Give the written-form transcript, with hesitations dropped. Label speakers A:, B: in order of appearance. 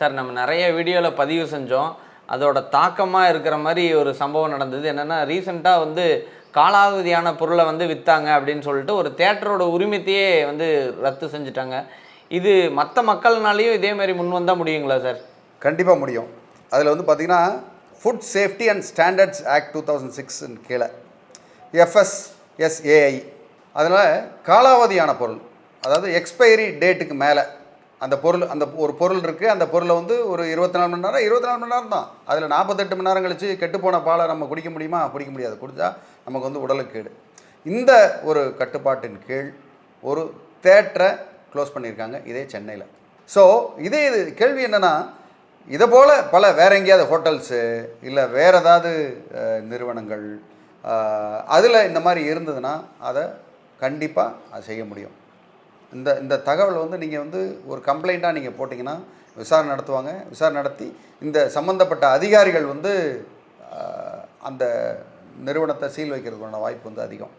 A: Sir நம்ம நிறைய வீடியோவில் பதிவு செஞ்சோம். அதோட தாக்கமாக இருக்கிற மாதிரி ஒரு சம்பவம் நடந்தது. என்னென்னா ரீசெண்டாக வந்து காலாவதியான பொருளை வந்து விற்றாங்க அப்படின்னு சொல்லிட்டு ஒரு தேட்டரோட உரிமத்தையே வந்து ரத்து செஞ்சுட்டாங்க. இது மற்ற மக்கள்னாலேயும் இதே மாதிரி முன் வந்தால் முடியுங்களா சார்?
B: கண்டிப்பாக முடியும். அதில் வந்து பார்த்திங்கன்னா food safety and standards act 2006 கீழே FSSAI அதனால் காலாவதியான பொருள், அதாவது எக்ஸ்பைரி டேட்டுக்கு மேலே அந்த பொருள், அந்த ஒரு பொருள் இருக்குது, அந்த பொருளை வந்து ஒரு 24 மணி நேரம் 24 மணி நேரம் தான், அதில் 48 மணி நேரம் கழித்து கெட்டுப்போன பாலை நம்ம குடிக்க முடியுமா? குடிக்க முடியாது. குடித்தா நமக்கு வந்து உடலுக்கு கேடு. இந்த ஒரு கட்டுப்பாட்டின் கீழ் ஒரு தேட்டரை க்ளோஸ் பண்ணியிருக்காங்க, இதே சென்னையில். ஸோ இது கேள்வி என்னென்னா, இதை போல் பல வேறு எங்கேயாவது ஹோட்டல்ஸு இல்லை வேறு ஏதாவது நிறுவனங்கள் அதில் இந்த மாதிரி இருந்ததுன்னா அதை கண்டிப்பாக அது செய்ய முடியும். இந்த தகவல் வந்து நீங்கள் வந்து ஒரு கம்ப்ளைண்ட்டாக நீங்கள் போட்டிங்கன்னா விசாரணை நடத்துவாங்க. விசாரணை நடத்தி இந்த சம்மந்தப்பட்ட அதிகாரிகள் வந்து அந்த நிறுவனத்தை சீல் வைக்கிறதுக்கான வாய்ப்பு வந்து அதிகம்.